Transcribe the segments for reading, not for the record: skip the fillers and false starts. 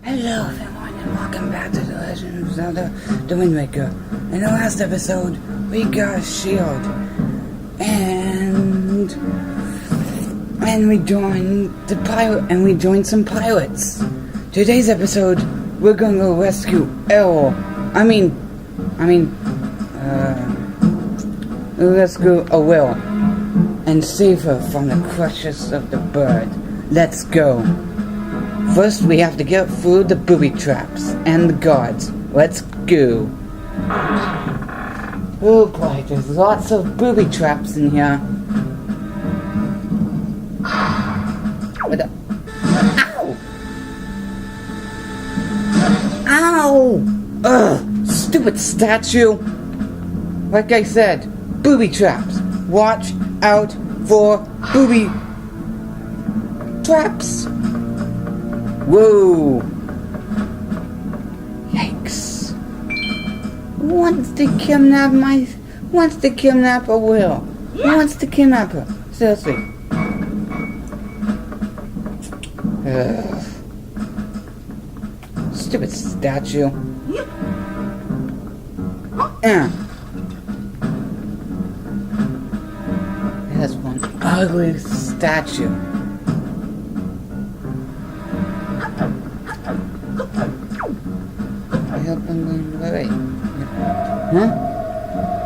Hello everyone and welcome back to The Legend of Zelda, the Windwaker. In the last episode, we got a shield. And we joined the pilot, and we joined some pilots. Today's episode, we're gonna go rescue Errol. Rescue a Will and save her from the clutches of the bird. Let's go. First, we have to get through the booby traps and the guards. Let's go. Oh boy, there's lots of booby traps in here. What the? Ow! Ow! Ugh! Stupid statue! Like I said, booby traps. Watch out for booby traps. Whoa! Yikes! Who wants to kidnap a Will? Who wants to kidnap her? Seriously. Ugh. Stupid statue. That's one ugly statue. Wait. Huh?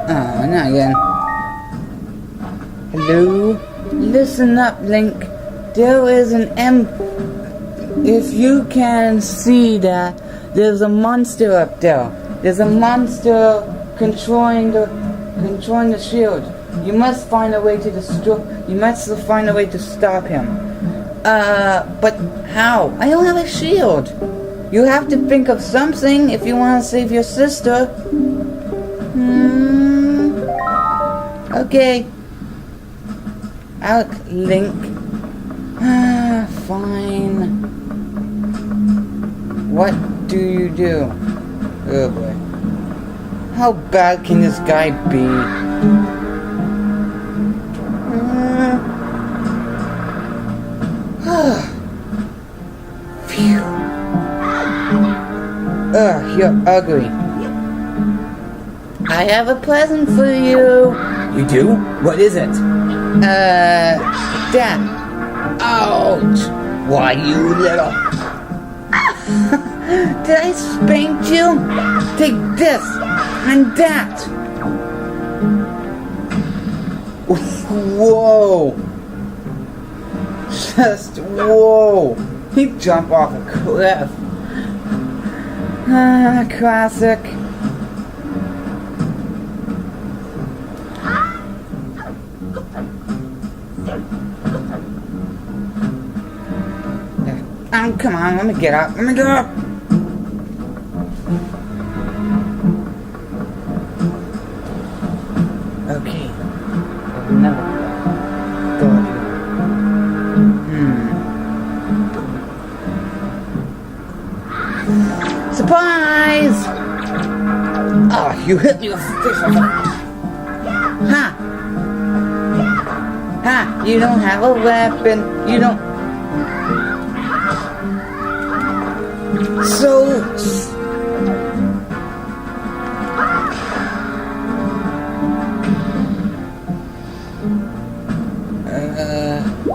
Oh, not again. Hello? Listen up, Link. There is an If you can see that, there's a monster up there. There's a monster controlling the shield. You must find a way to find a way to stop him. But how? I don't have a shield. You have to think of something if you want to save your sister. Okay. Out, Link. Fine. What do you do? Oh boy. How bad can this guy be? Phew. Ugh, you're ugly. I have a present for you. You do? What is it? That. Ouch! Why, you little... Did I spank you? Take this and that. Whoa! Just whoa! He jumped off a cliff. Classic. Come on, let me get up. Okay. No. Go up here. Surprise! Oh, you hit me with a fish. Ha! Ha! You don't have a weapon. You don't.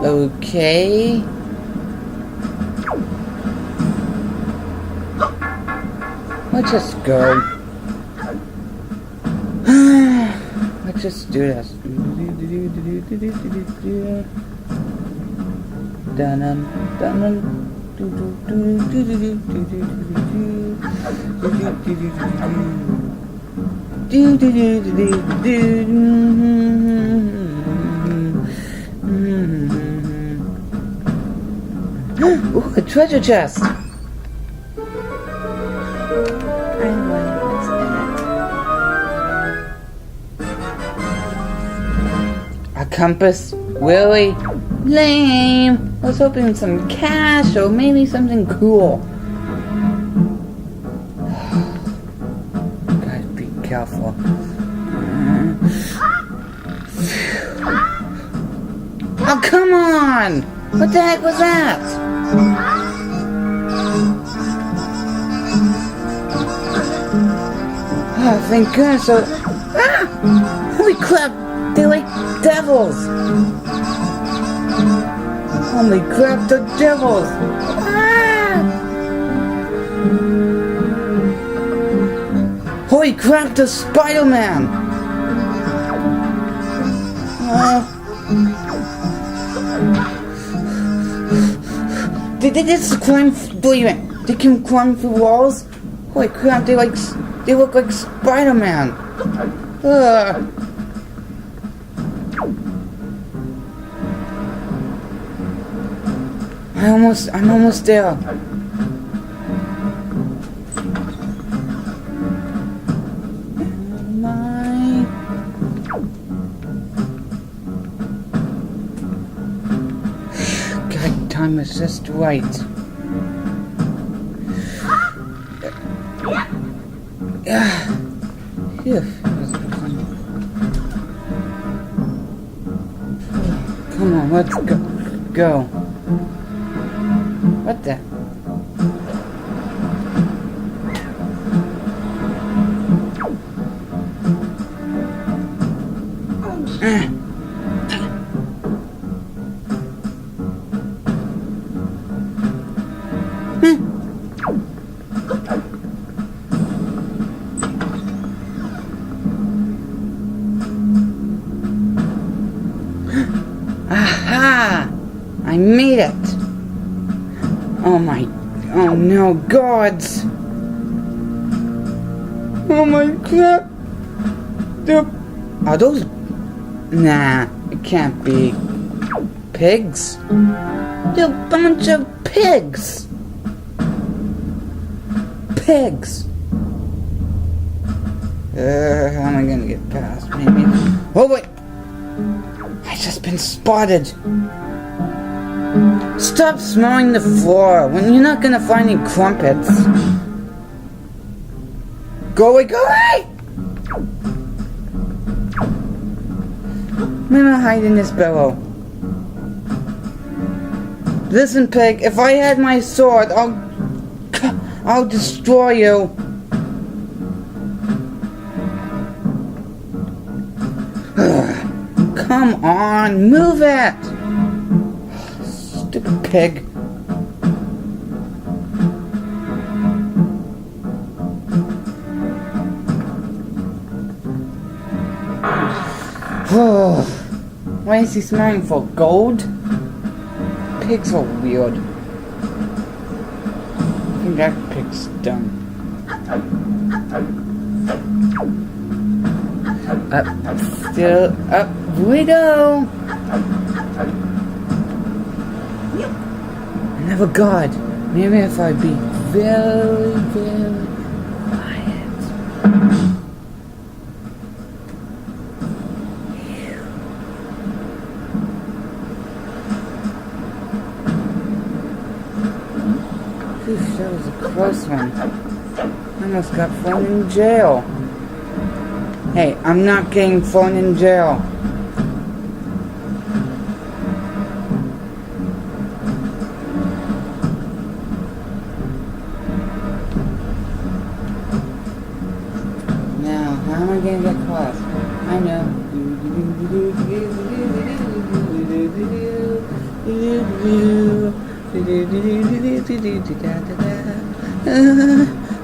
Okay. Let's just go. Let's just do this. Ooh, a treasure chest. A compass? Really? Lame. I was hoping some cash or maybe something cool. Gotta be careful. Oh, come on! What the heck was that? Oh, thank goodness. So, holy crap, they're like devils. Holy crap, the devils. Holy crap, the Spider-Man. Did they just climb? Believe it? They can climb through walls. Holy crap! They look like Spider-Man. I'm almost there. Time is just right. Come on, let's go. What the? Aha! I made it! Oh no, gods! Oh my crap! Are those... Nah, it can't be. Pigs? They're a bunch of pigs! Pigs! How am I gonna get past? Maybe... Oh wait! I've just been spotted! Stop smelling the floor when you're not gonna find any crumpets. Go away, go away! I'm gonna hide in this barrel. Listen, pig, if I had my sword, I'll destroy you. Come on, move it! Stupid pig. Why is he smelling for gold? Pigs are weird. I think that pig's done. Up we go! Never God. Maybe if I be very, very quiet. Phew, that was a close one. I almost got thrown in jail. Hey, I'm not getting thrown in jail. Now, how am I gonna get caught? I know.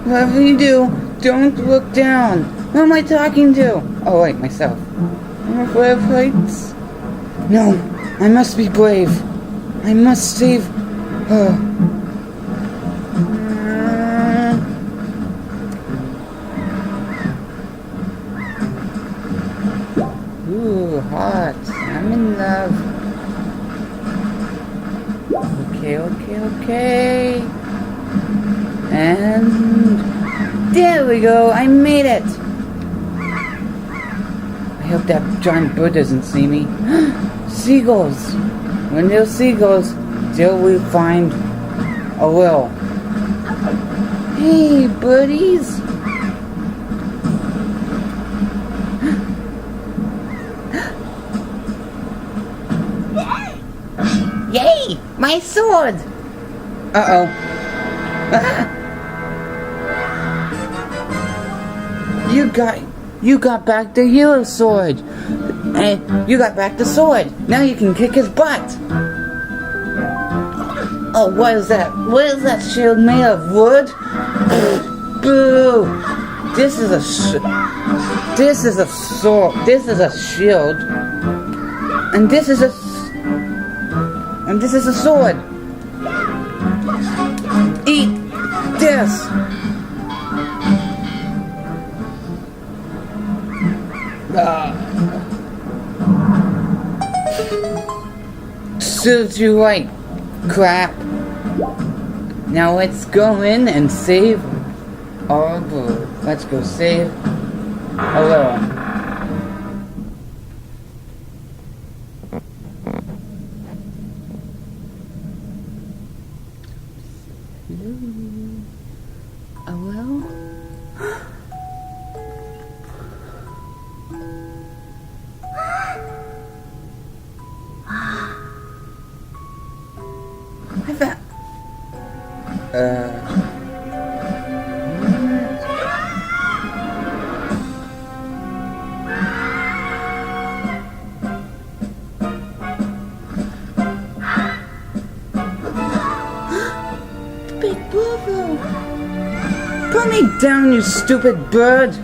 Whatever you do, don't look down. Who am I talking to? Oh wait, myself. I'm afraid of heights. No, I must be brave. I must save her. Ooh, hot. I'm in love. Okay. And there we go. I made it. I hope that giant bird doesn't see me. Seagulls! When there's seagulls, there we find a will. Hey, buddies! Yay! My sword! Uh-oh. You got back the hero sword. And you got back the sword. Now you can kick his butt. Oh, what is that? What is that shield made of? Wood? Boo! This is a sword. This is a shield. And this is a sword. Eat this. Serves you right, crap. Now let's go in and save our bird. Let's go save Hello. Hello? I found... Big Bravo! Put me down, you stupid bird!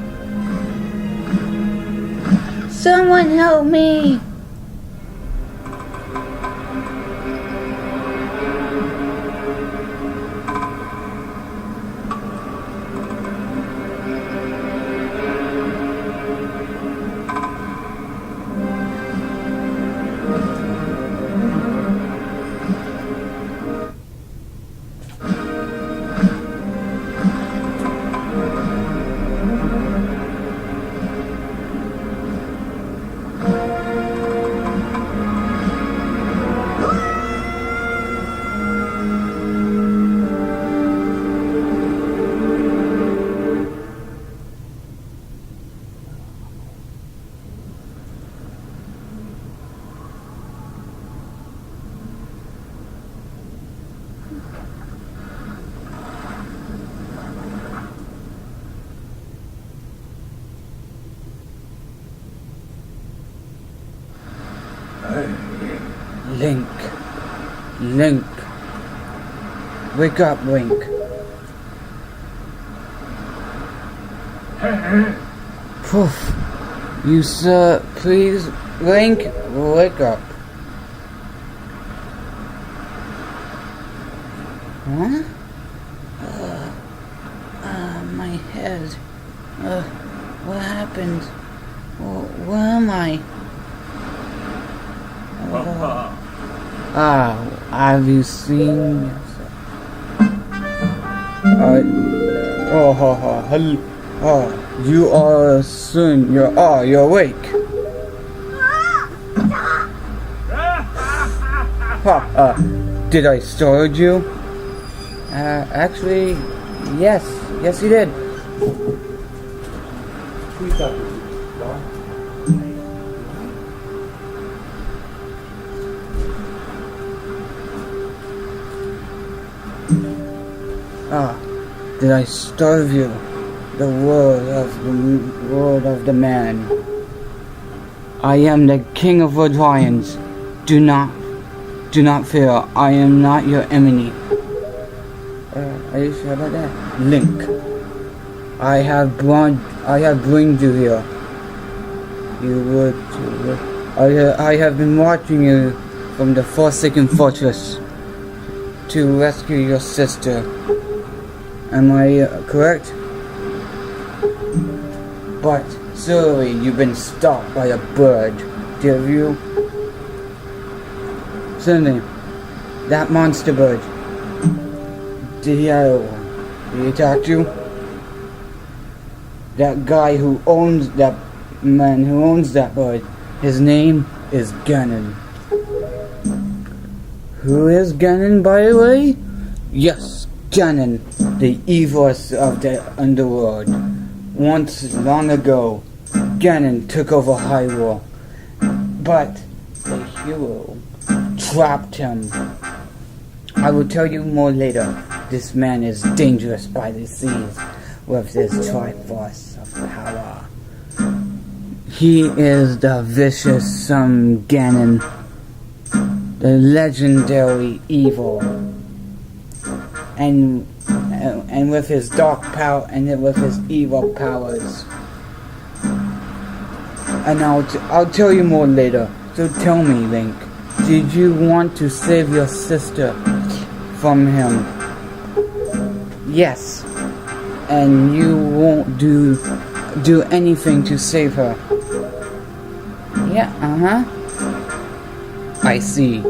Someone help me! Link. Wake up, Link. Poof. You sir, please, Link, wake up. Huh? My head. What happened? Where am I? Have you seen? You are soon. You're awake. Did I startle you? Actually, yes, you did. Did I starve you? The word of the man. I am the king of wood lions. Do not fear. I am not your enemy. Are you sure about that? Link. I have brought you here. I have been watching you from the Forsaken Fortress to rescue your sister. Am I correct? But surely you've been stalked by a bird, have you? Certainly, that monster bird. Did he attack you? That guy who owns that man who owns that bird, his name is Ganon. Who is Ganon, by the way? Yes, Ganon, the evilest of the underworld. Once, long ago, Ganon took over Hyrule, but the hero trapped him. I will tell you more later. This man is dangerous by the seas. with his Triforce of power. He is the vicious Ganon, the legendary evil, and with his dark power and with his evil powers. And I'll tell you more later. So tell me, Link, did you want to save your sister from him? Yes. And you won't do anything to save her? Yeah, I see.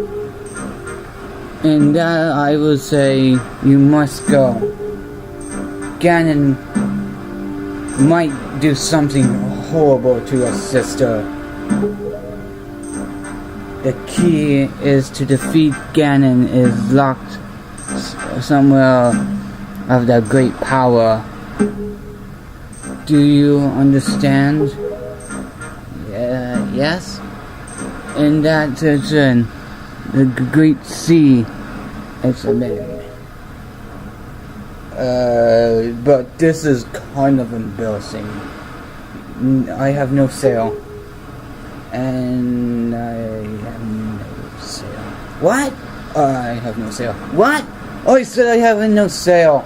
And that I will say you must go. Ganon might do something horrible to your sister. The key is to defeat Ganon is locked somewhere of the great power. Do you understand? Yes? And that is in the Great Sea. It's a name. But this is kind of embarrassing. I have no sail. And I have no sail. What? I have no sail. What? Oh, I said I have no sail.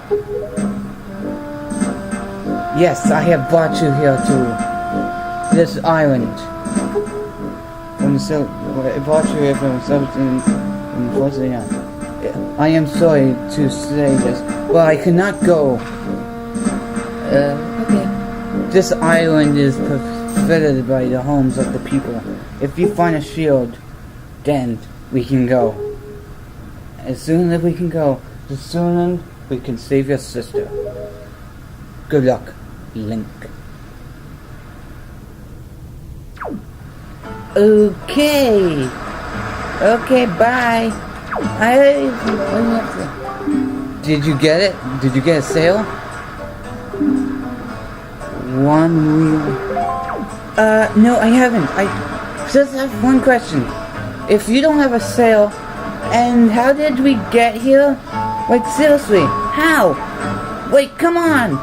Yes, I have brought you here to this island. I brought you here from something. Unfortunately, I am sorry to say this, but I cannot go. Okay. This island is fitted by the homes of the people. If you find a shield, then we can go. As soon as we can go, the sooner we can save your sister. Good luck, Link. Okay. Okay, bye. Did you get it? Did you get a sail? One wheel. No, I haven't. I just have one question. If you don't have a sail, and how did we get here? Like, seriously, how? Wait, come on.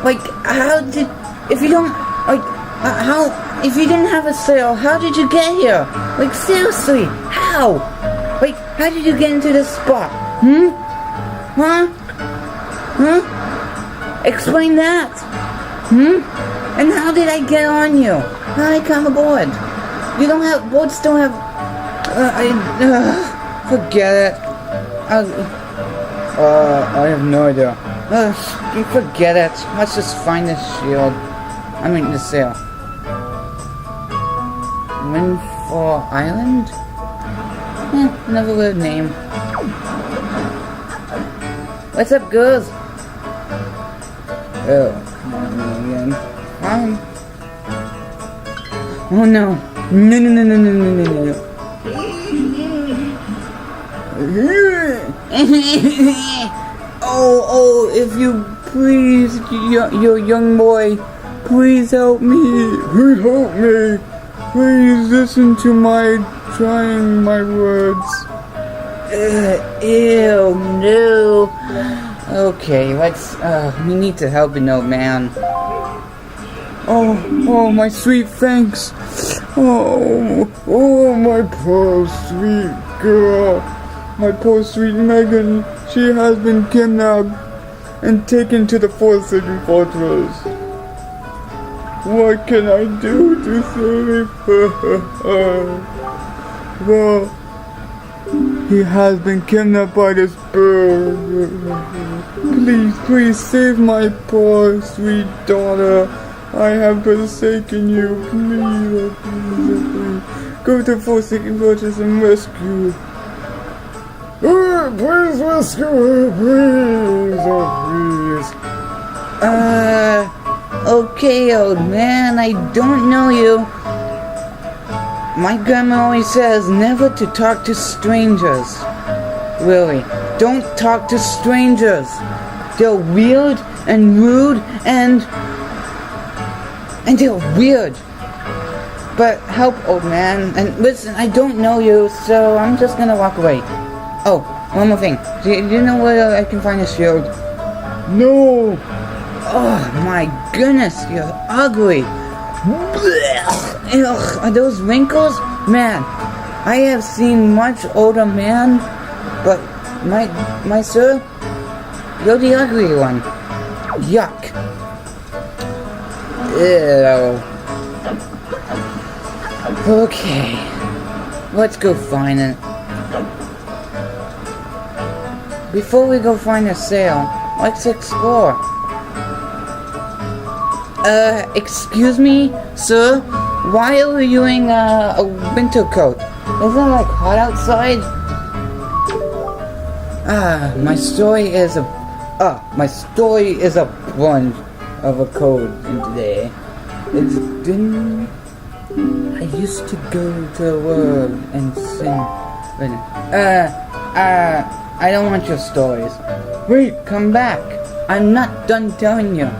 Like, how did... If you don't... Like, how... If you didn't have a sail, how did you get here? Like, seriously, how? Like, how did you get into this spot? Huh? Explain that. And how did I get on you? How did I come aboard? You don't have... Boats don't have... forget it. I have no idea. Forget it. Let's just find this shield. I mean, the sail. Windwaker Island? Another weird name. What's up, girls? Oh, again. Fine. Oh no. No. Oh, if you please, your young boy, please help me. Please help me. Please listen to my trying my words. Ew, no. Okay, let's, we need to help an old man. Oh, my sweet thanks. Oh, my poor sweet girl. My poor sweet Megan. She has been kidnapped and taken to the Forsaken Fortress. What can I do to save her? Well, he has been kidnapped by this bird. Please save my poor sweet daughter. I have forsaken you. Please. Go to Forsaken Fortress and rescue. Please rescue her, please. Okay, old man, I don't know you. My grandma always says never to talk to strangers. Really, don't talk to strangers. They're weird and rude and they're weird. But help, old man. And listen, I don't know you, so I'm just gonna walk away. Oh, one more thing. Do you know where I can find a shield? No! Oh my goodness, you're ugly. Ugh, are those wrinkles? Man, I have seen much older man, but my sir, you're the ugly one. Yuck. Ew. Okay, let's go find it. Before we go find a sale, let's explore. Excuse me, sir? Why are you wearing a winter coat? Isn't it like hot outside? My story is a bunch of a code today. I used to go to the world and sing. I don't want your stories. Wait, come back. I'm not done telling you.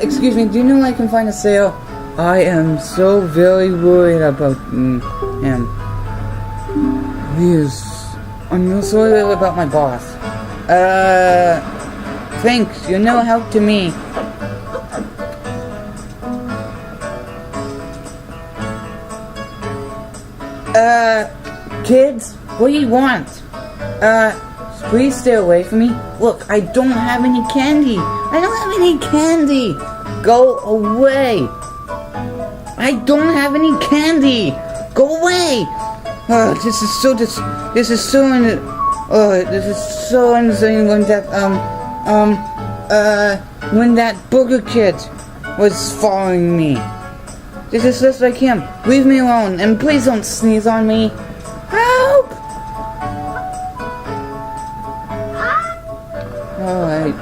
Excuse me, do you know I can find a sale? I am so very worried about him. I'm so worried about my boss. Thanks, you're no help to me. Kids, what do you want? Please stay away from me. Look, I don't have any candy. I don't have any candy. Go away. I don't have any candy. Go away. This is so insane when that burger kid was following me. This is just like him. Leave me alone and please don't sneeze on me. Help! Alright.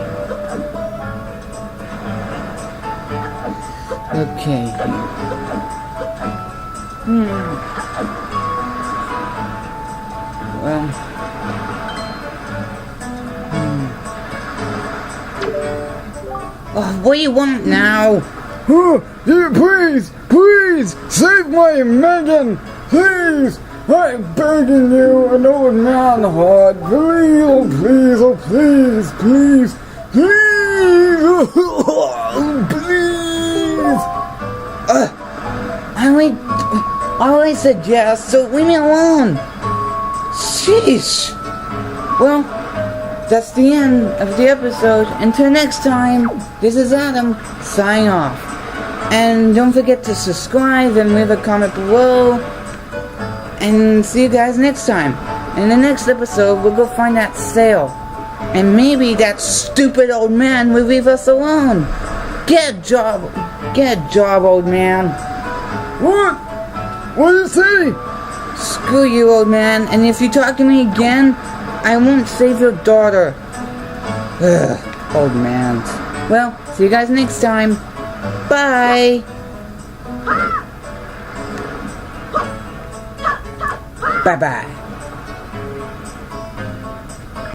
Okay. Well. Oh, what do you want now? Please, save my Megan! Please! I'm begging you, an old man heart. Please, please! Please! I only said yes, so leave me alone. Sheesh. Well, that's the end of the episode. Until next time, this is Adam, signing off. And don't forget to subscribe and leave a comment below. And see you guys next time. In the next episode, we'll go find that sale. And maybe that stupid old man will leave us alone. Get a job, old man. What? What do you say? Screw you, old man. And if you talk to me again, I won't save your daughter. Ugh, old man. Well, see you guys next time. Bye. Bye-bye.